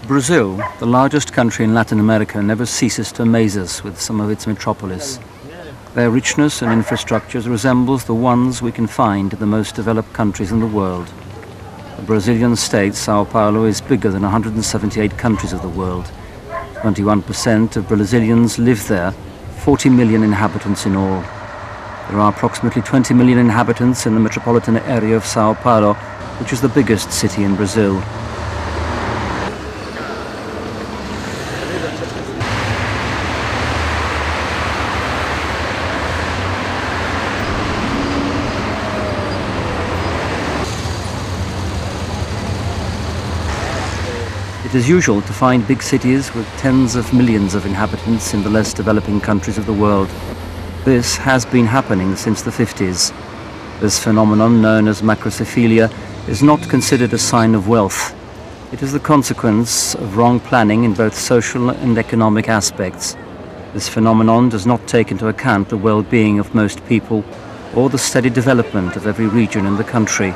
Brazil, the largest country in Latin America, never ceases to amaze us with some of its metropolis. Their richness and infrastructures resembles the ones we can find in the most developed countries in the world. The Brazilian state, São Paulo, is bigger than 178 countries of the world. 21% of Brazilians live there, 40 million inhabitants in all. There are approximately 20 million inhabitants in the metropolitan area of São Paulo, which is the biggest city in Brazil. It is usual to find big cities with tens of millions of inhabitants in the less developing countries of the world. This has been happening since the 50s. This phenomenon, known as Macrocephalia, is not considered a sign of wealth. It is the consequence of wrong planning in both social and economic aspects. This phenomenon does not take into account the well-being of most people or the steady development of every region in the country.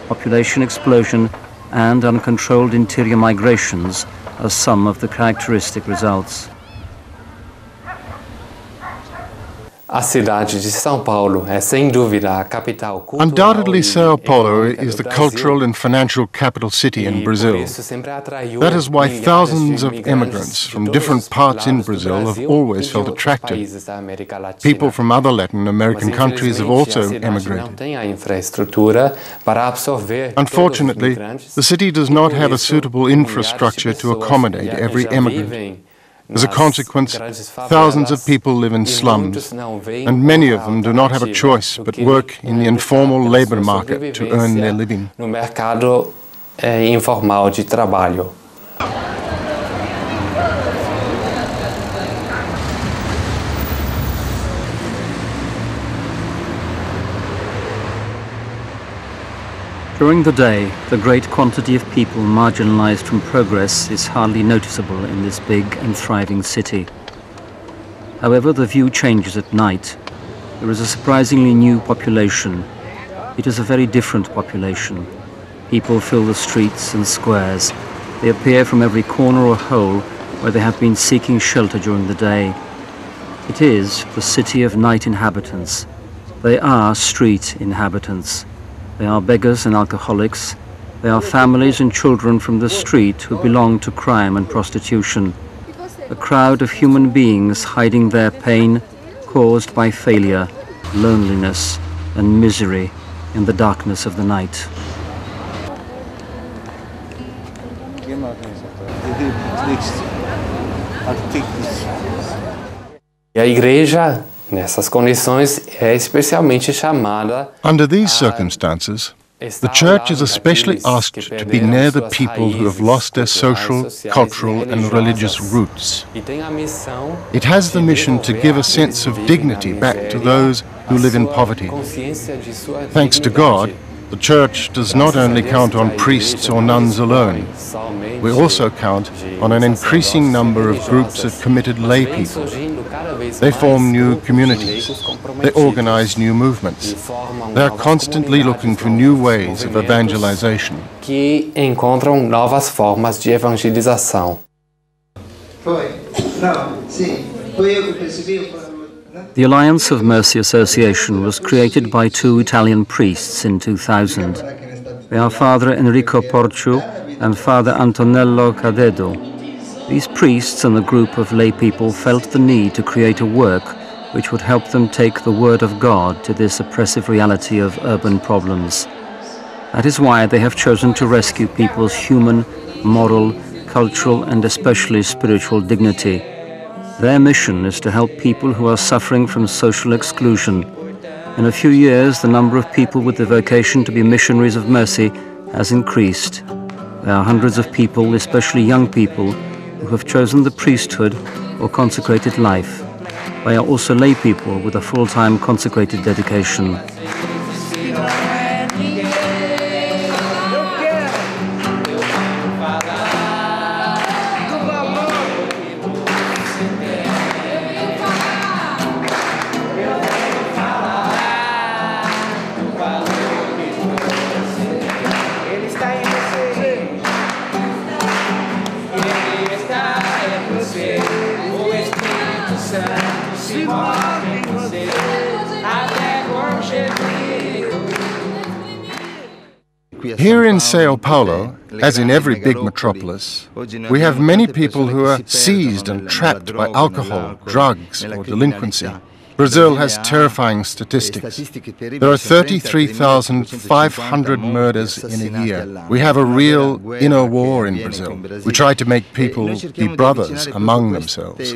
Population explosion and uncontrolled interior migrations are some of the characteristic results. A cidade de São Paulo é sem dúvida a capital cultural. Undoubtedly, São Paulo is the cultural and financial capital city in Brazil. That is why thousands of immigrants from different parts in Brazil have always felt attracted. People from other Latin American countries have also emigrated. Unfortunately, the city does not have a suitable infrastructure to accommodate every immigrant. As a consequence, thousands of people live in slums, and many of them do not have a choice but work in the informal labor market to earn their living. No mercado informal de trabalho. During the day, the great quantity of people marginalized from progress is hardly noticeable in this big and thriving city. However, the view changes at night. There is a surprisingly new population. It is a very different population. People fill the streets and squares. They appear from every corner or hole where they have been seeking shelter during the day. It is the city of night inhabitants. They are street inhabitants. They are beggars and alcoholics. They are families and children from the street who belong to crime and prostitution. A crowd of human beings hiding their pain caused by failure, loneliness, and misery in the darkness of the night. E a igreja, nessas condições, é especialmente chamada. Under these circumstances, the Church is especially asked to be near the people who have lost their social, cultural and religious roots. It has the mission to give a sense of dignity back to those who live in poverty. Thanks to God, the Church does not only count on priests or nuns alone. We also count on an increasing number of groups of committed lay people. They form new communities. They organize new movements. They are constantly looking for new ways of evangelization. Que encontram novas formas de evangelização. The Alliance of Mercy Association was created by two Italian priests in 2000. They are Father Enrico Porciu and Father Antonello Cadedo. These priests and a group of lay people felt the need to create a work which would help them take the word of God to this oppressive reality of urban problems. That is why they have chosen to rescue people's human, moral, cultural and especially spiritual dignity. Their mission is to help people who are suffering from social exclusion. In a few years, the number of people with the vocation to be missionaries of mercy has increased. There are hundreds of people, especially young people, who have chosen the priesthood or consecrated life. They are also lay people with a full-time consecrated dedication. Here in São Paulo, as in every big metropolis, we have many people who are seized and trapped by alcohol, drugs, or delinquency. Brazil has terrifying statistics. There are 33,500 murders in a year. We have a real inner war in Brazil. We try to make people be brothers among themselves.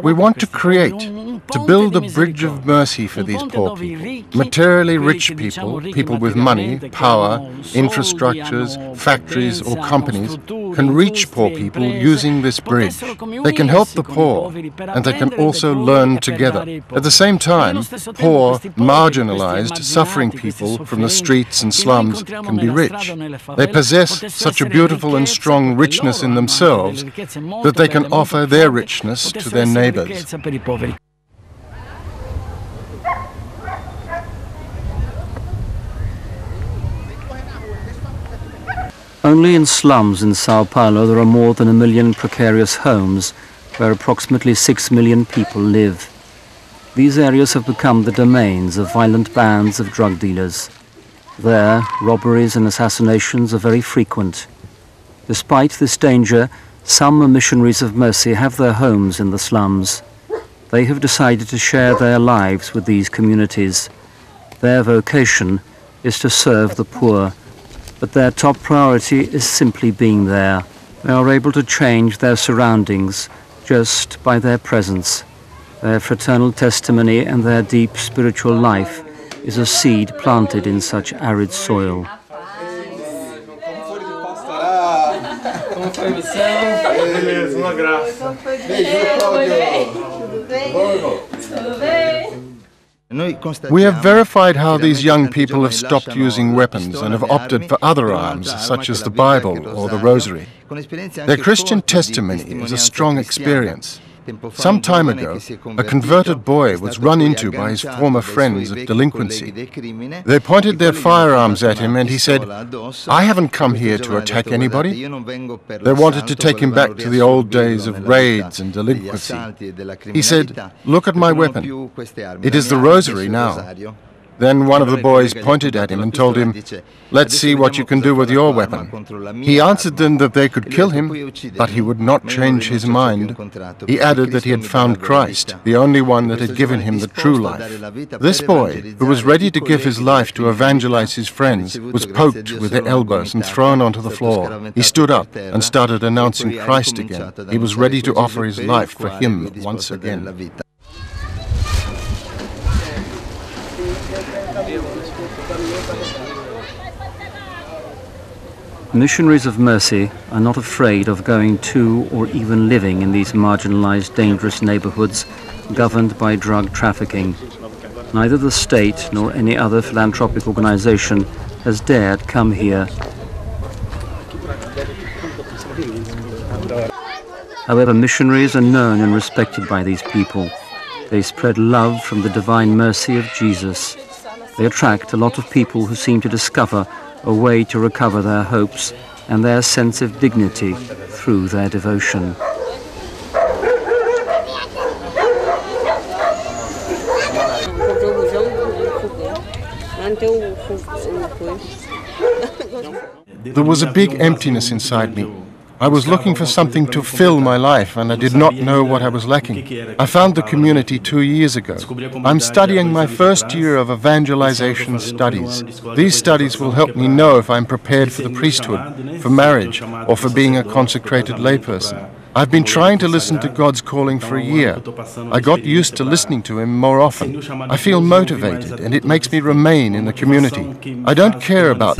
We want to create, to build a bridge of mercy for these poor people. Materially rich people, people with money, power, infrastructures, factories or companies, can reach poor people using this bridge. They can help the poor, and they can also learn together. At the same time, poor, marginalized, suffering people from the streets and slums can be rich. They possess such a beautiful and strong richness in themselves that they can offer their richness to their neighbors. Only in slums in São Paulo there are more than 1 million precarious homes where approximately 6 million people live. These areas have become the domains of violent bands of drug dealers. There, robberies and assassinations are very frequent. Despite this danger, some missionaries of mercy have their homes in the slums. They have decided to share their lives with these communities. Their vocation is to serve the poor, but their top priority is simply being there. They are able to change their surroundings just by their presence. Their fraternal testimony and their deep spiritual life is a seed planted in such arid soil. We have verified how these young people have stopped using weapons and have opted for other arms, such as the Bible or the Rosary. Their Christian testimony is a strong experience. Some time ago, a converted boy was run into by his former friends of delinquency. They pointed their firearms at him and he said, "I haven't come here to attack anybody." They wanted to take him back to the old days of raids and delinquency. He said, "Look at my weapon. It is the Rosary now." Then one of the boys pointed at him and told him, "Let's see what you can do with your weapon." He answered them that they could kill him, but he would not change his mind. He added that he had found Christ, the only one that had given him the true life. This boy, who was ready to give his life to evangelize his friends, was poked with their elbows and thrown onto the floor. He stood up and started announcing Christ again. He was ready to offer his life for him once again. Missionaries of mercy are not afraid of going to or even living in these marginalized, dangerous neighborhoods governed by drug trafficking. Neither the state nor any other philanthropic organization has dared come here. However, missionaries are known and respected by these people. They spread love from the divine mercy of Jesus. They attract a lot of people who seem to discover a way to recover their hopes and their sense of dignity through their devotion. There was a big emptiness inside me. I was looking for something to fill my life, and I did not know what I was lacking. I found the community 2 years ago. I'm studying my first year of evangelization studies. These studies will help me know if I'm prepared for the priesthood, for marriage, or for being a consecrated layperson. I've been trying to listen to God's calling for a year. I got used to listening to Him more often. I feel motivated, and it makes me remain in the community. I don't care about